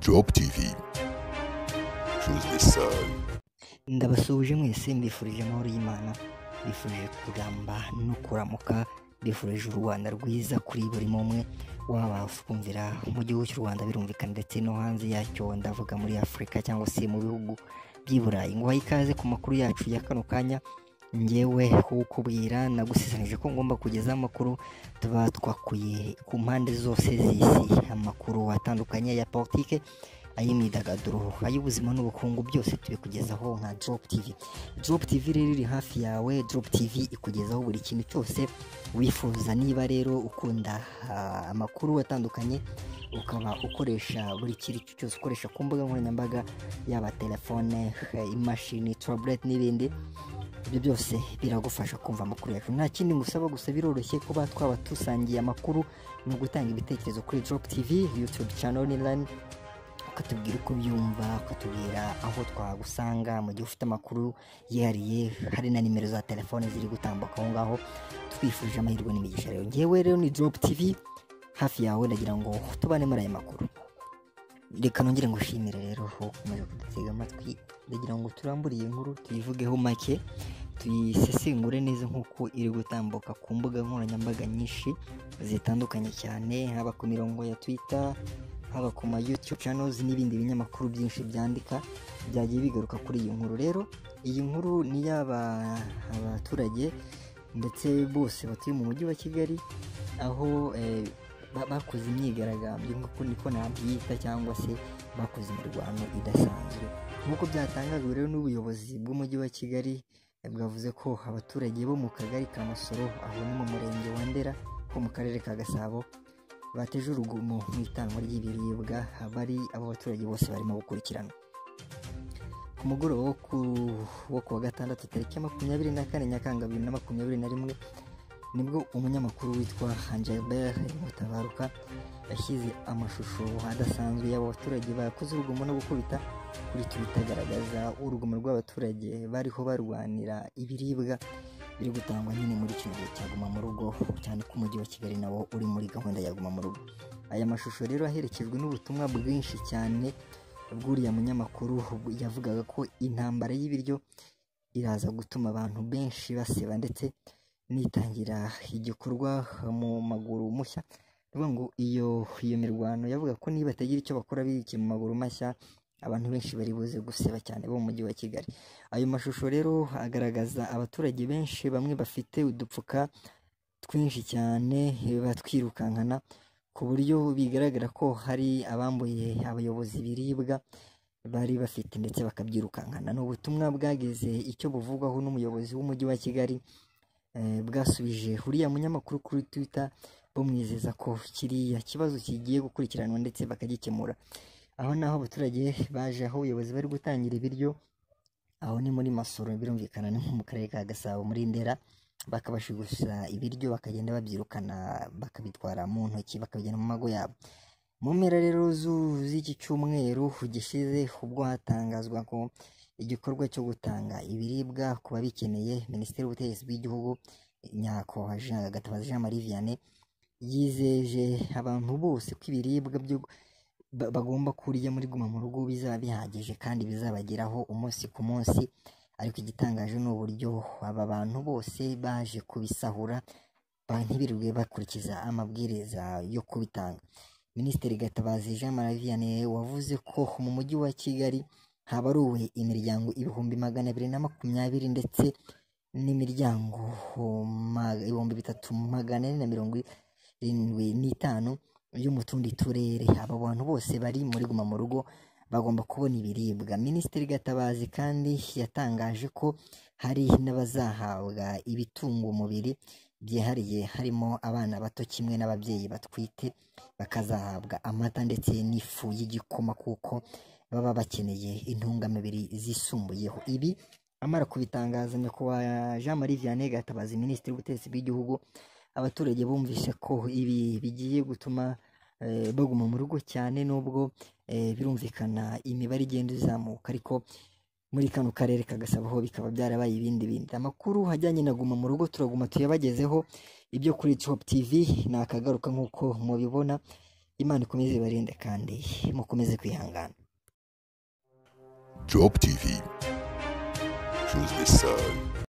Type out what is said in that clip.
Drop TV, choose the sun. Ndabasuhuje mwese mbifurije amahoro y'Imana, mbifurije kuramba no kuramuka, mbifurije u Rwanda rwiza kuri buri umwe waba kumvira mu gihugu cy'u Rwanda birumvikana ndetse no hanze yacyo, ndavuga muri Afurika cyangwa se mu bihugu by'i Burayi. Ngo ikaze ku makuru yacu ya kano kanya, ngewe kukubwira nagusesanije ko ngomba kugeza amakuru tuba twakuye ku mpande zose z'isi, amakuru atandukanye ya politike, ay'imyidagaduro, ay'ubuzima n'ubukungu, byose tubikugezaho nka Drop TV. Drop TV rero iri hafi yawe, Drop TV ikugezaho buri kintu cyose wifuza. Niba rero ukunda amakuru atandukanye, ukaba ukoresha buri kintu cyose ukoresha ku mbuga nkoranyambaga, yaba telefone, imashini, tablet n'ibindi, ibyo byose biragufasha kumva amakuru yacu. Nta kindi ngusaba, gusa biroroshye kuba twaba tusangiye amakuru, ni ugutanga ibitekerezo kuri Drop TV YouTube channel online, ukatubwira uko byumva, ukatubwira aho twagusanga mu gihe ufite amakuru yihariye. Hari na nimero za telefone ziri gutambuka aho ngaho. Twifurije amahirwe n'imigisha rero. Ngewe rero ni Drop TV hafi yawe, ndagira ngo tubane muri aya makuru. Reka nongere ngushimire rero ukomeje kudutega amatwi. Ndagira ngo turambure iyi nkuru tuyivugeho make, tuyisesengure neza nk'uko iri gutambuka ku mbuga nkoranyambaga nyinshi zitandukanye cyane, haba ku mirongo ya Twitter, haba ku ma YouTube channels n'ibindi binyamakuru byinshi byandika byagiye bigaruka kuri iyi nkuru. Rero iyi nkuru ni y'abaturage ndetse bose batuye mu mujyi wa Kigali, aho bakoze imyigaragambyo nk'uko niko nabyita, cyangwa se bakoze imirwano idasanzwe. Nk'uko byatangajwe rero n'ubuyobozi bw'umujyi wa Kigali, bwavuze ko abaturage bo mu kagari ka Masoro, aho ni mu murenge wa Ndera ho mu karere ka Gasabo, bateje urugomo mu itangwa ry'ibiribwa. Abo baturage bose barimo gukurikirana. Ku mugoroba wo ku wa gatandatu tariki 24 Nyakanga 2021, nibwo umunyamakuru witwa Hanjabert Mutabaruka yashyize amashusho adasanzwe y'abo baturage bakoze urugomo no gukubita kuri Twitter, agaragaza urugomo rw'abaturage bariho barwanira ibiribwa biri gutangwa nyine muri kino gihe cya Guma mu Rugo, cyane ko umujyi wa Kigali nawo uri muri gahunda ya Guma mu Rugo. Aya mashusho rero aherekejwe n'ubutumwa bwinshi cyane bw'uriya munyamakuru, yavugaga ko intambara y'ibiryo iraza gutuma abantu benshi baseba ndetse nitangira igikorwa mu maguru mushya. Ruvuga ngo iyo mirwano, yavuga ko niba atagira icyo bakora biki mu maguru mashya, abantu benshi bari buze guseba cyane bo mu mujyi wa Kigali. Ayo mashusho rero agaragaza abaturage benshi, bamwe bafite udupfuka twinshi cyane batwirukankana, ku buryo bigaragara ko hari abambuye abayobozi ibiribwa bari bafite ndetse bakabyirukankana. Ni ubutumwa bwageze icyo buvugwaho n'umuyobozi w'umujyi wa Kigali, bwasubije uriya munyamakuru kuri Twitter, bumwizeza ko kiriya kibazo kigiye gukurikiranwa ndetse bakagikemura. Aho naho abaturage baje aho ubuyobozi bari gutangira ibiryo, aho ni muri Masoro, birumvikana ni nko mu karere ka Gasabo muri Ndera, bakabashigusa ibiryo bakagenda babyirukana, bakabitwara mu ntoki, bakabijyana mu mago yabo. Mu mpera rero z'iki cyumweru gishize, ubwo hatangazwa ko igikorwa cyo gutanga ibiribwa ku babikeneye, Minisiteri y'Ubutegetsi bw'Igihugu Nyakubahwa Gatabazi Jean Marie Vianney yizeje abantu bose ko ibiribwa byo bagomba kurya muri Guma mu Rugo bizaba bihagije kandi bizabageraho umunsi ku munsi. Ariko igitangaje ni uburyo aba bantu bose baje kubisahura, ntibirirwe bakurikiza amabwiriza yo kubitanga. Minisitiri Gatabazi Jean Marie Vianney wavuze ko mu mujyi wa Kigali habaruwe imiryango 220 ndetse n'imiryango 3475 yo mu tundi turere. Aba bantu bose bari muri Guma mu Rugo bagomba kubona ibiribwa. Minisitiri Gatabazi kandi yatangaje ko hari n'abazahabwa ibitunga umubiri byihariye, harimo abana bato kimwe n'ababyeyi batwite, bakazahabwa amata ndetse n'ifu y'igikoma kuko baba bakeneye intungamubiri zisumbuyeho. Ibi amara kubitangaza Nyakubahwa Jean Marie Vianney Gatabazi, Minisitiri w'Ubutegetsi bw'Igihugu, abaturage bumvise ko ibi bigiye gutuma baguma mu rugo cyane, nubwo birumvikana imibare igenda izamuka, ariko muri kano karere ka Gasabo ho bikaba byarabaye ibindi. Amakuru hajyanye na Guma mu Rugo turaguma tuyabagezeho. Ibyo kuri Drop TV ni akagaruka nk'uko mubibona. Imana ikomeze ibarinde kandi mukomeze kwihangana. Job TV. Choose the sun.